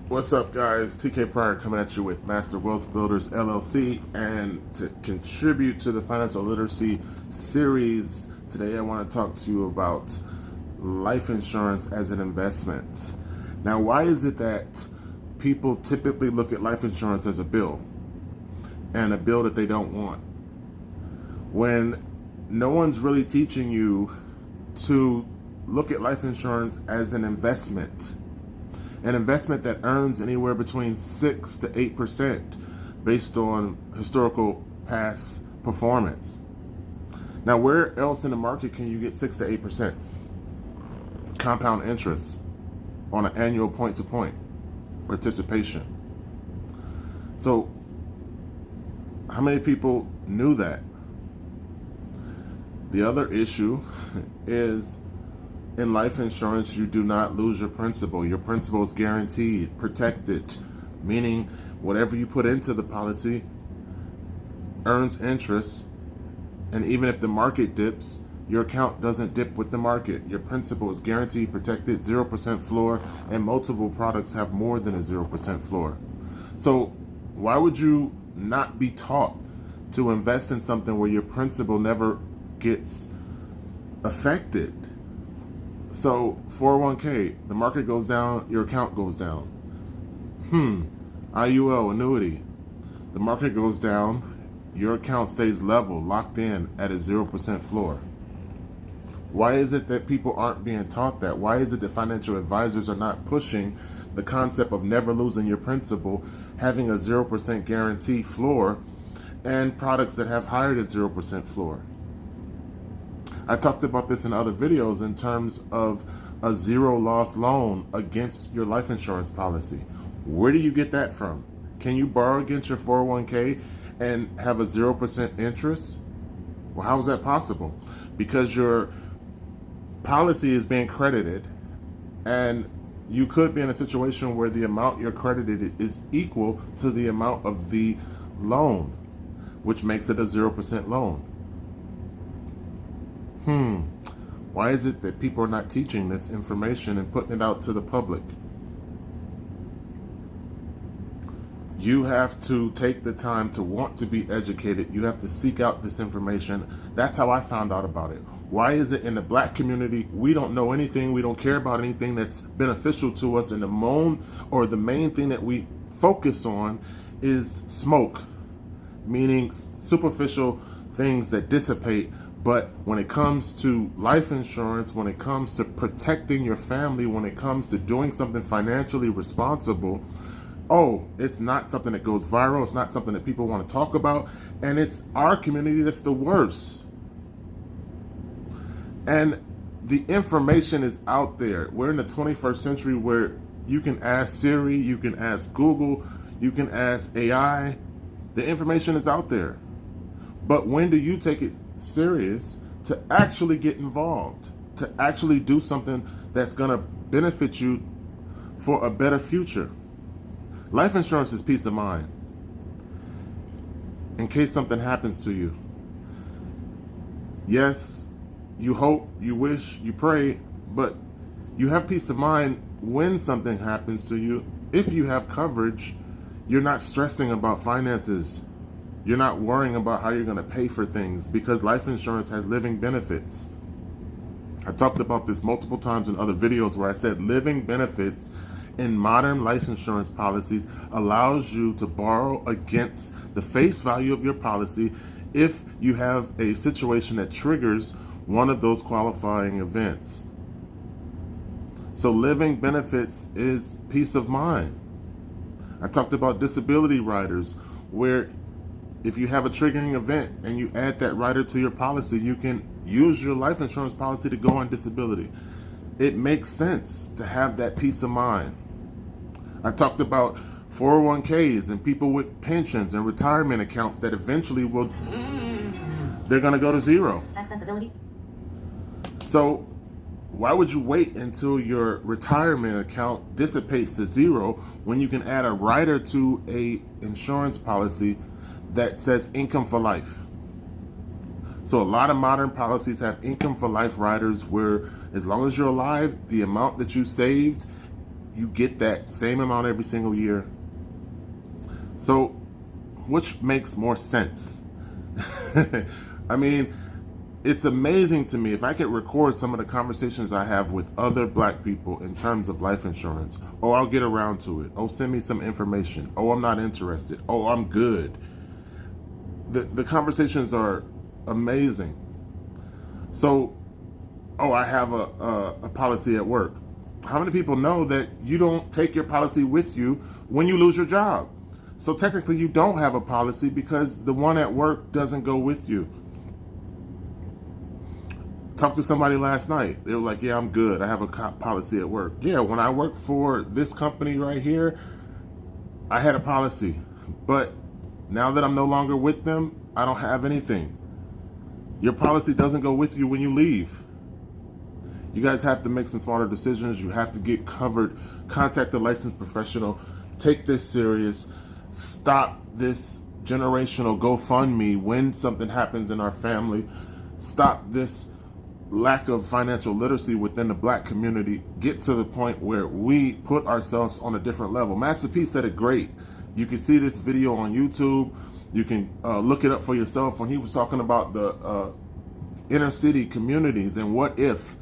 What's up, guys? TK Pryor coming at you with Master Wealth Builders LLC, and to contribute to the financial literacy series today, I want to talk to you about life insurance as an investment. Now, why is it that people typically look at life insurance as a bill, and a bill that they don't want, when no one's really teaching you to look at life insurance as an investment? An investment that earns anywhere between 6 to 8% based on historical past performance. Now, where else in the market can you get 6 to 8% compound interest on an annual point-to-point participation? So, how many people knew that? The other issue is, in life insurance, you do not lose your principal. Your principal is guaranteed, protected, meaning whatever you put into the policy earns interest, and even if the market dips, your account doesn't dip with the market. Your principal is guaranteed, protected, 0% floor, and multiple products have more than a 0% floor. So why would you not be taught to invest in something where your principal never gets affected? So 401k, the market goes down, your account goes down. IUL, annuity, the market goes down, your account stays level, locked in at a 0% floor. Why is it that people aren't being taught that? Why is it that financial advisors are not pushing the concept of never losing your principal, having a 0% guarantee floor, and products that have higher than 0% floor? I talked about this in other videos in terms of a zero loss loan against your life insurance policy. Where do you get that from? Can you borrow against your 401k and have a 0% interest? Well, how is that possible? Because your policy is being credited, and you could be in a situation where the amount you're credited is equal to the amount of the loan, which makes it a 0% loan. Why is it that people are not teaching this information and putting it out to the public? You have to take the time to want to be educated. You have to seek out this information. That's how I found out about it. Why is it in the black community we don't know anything, we don't care about anything that's beneficial to us, and the main thing that we focus on is smoke, meaning superficial things that dissipate. But when it comes to life insurance, when it comes to protecting your family, when it comes to doing something financially responsible, it's not something that goes viral. It's not something that people want to talk about. And it's our community that's the worst. And the information is out there. We're in the 21st century where you can ask Siri, you can ask Google, you can ask AI. The information is out there. But when do you take it serious to actually get involved, to actually do something that's going to benefit you for a better future? Life insurance is peace of mind in case something happens to you. Yes, you hope, you wish, you pray, but you have peace of mind when something happens to you. If you have coverage, you're not stressing about finances. You're not worrying about how you're going to pay for things, because life insurance has living benefits. I talked about this multiple times in other videos where I said living benefits in modern life insurance policies allows you to borrow against the face value of your policy if you have a situation that triggers one of those qualifying events. So living benefits is peace of mind. I talked about disability riders, where if you have a triggering event and you add that rider to your policy, you can use your life insurance policy to go on disability. It makes sense to have that peace of mind. I talked about 401ks and people with pensions and retirement accounts that eventually they're going to go to zero. Accessibility. So why would you wait until your retirement account dissipates to zero when you can add a rider to a insurance policy that says income for life? So a lot of modern policies have income for life riders where as long as you're alive, the amount that you saved, you get that same amount every single year. So, which makes more sense? I mean, it's amazing to me if I could record some of the conversations I have with other black people in terms of life insurance. Oh, I'll get around to it. Oh, send me some information. Oh, I'm not interested. Oh, I'm good. The conversations are amazing. So, oh, I have a policy at work. How many people know that you don't take your policy with you when you lose your job? So technically you don't have a policy because the one at work doesn't go with you. Talked to somebody last night. They were like, yeah, I'm good. I have a policy at work. Yeah, when I worked for this company right here, I had a policy. But now that I'm no longer with them, I don't have anything. Your policy doesn't go with you when you leave. You guys have to make some smarter decisions. You have to get covered. Contact a licensed professional. Take this serious. Stop this generational GoFundMe when something happens in our family. Stop this lack of financial literacy within the black community. Get to the point where we put ourselves on a different level. Master P said it great. You can see this video on YouTube. You can look it up for yourself when he was talking about the inner city communities and what if,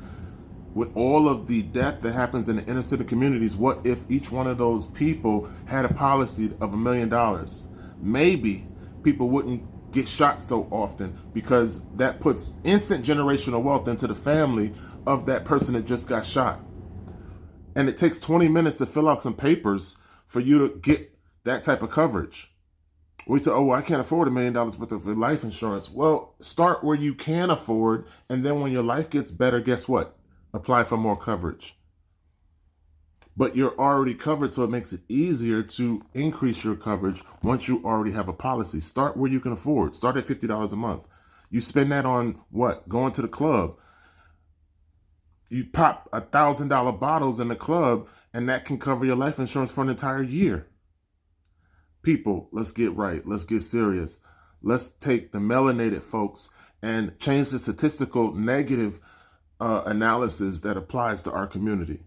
with all of the death that happens in the inner city communities, what if each one of those people had a policy of $1 million? Maybe people wouldn't get shot so often because that puts instant generational wealth into the family of that person that just got shot. And it takes 20 minutes to fill out some papers for you to get that type of coverage. We say, oh, well, I can't afford $1 million worth of life insurance. Well, start where you can afford, and then when your life gets better, guess what? Apply for more coverage. But you're already covered, so it makes it easier to increase your coverage once you already have a policy. Start where you can afford. Start at $50 a month. You spend that on what? Going to the club. You pop $1,000 bottles in the club, and that can cover your life insurance for an entire year. People, let's get right. Let's get serious. Let's take the melanated folks and change the statistical negative analysis that applies to our community.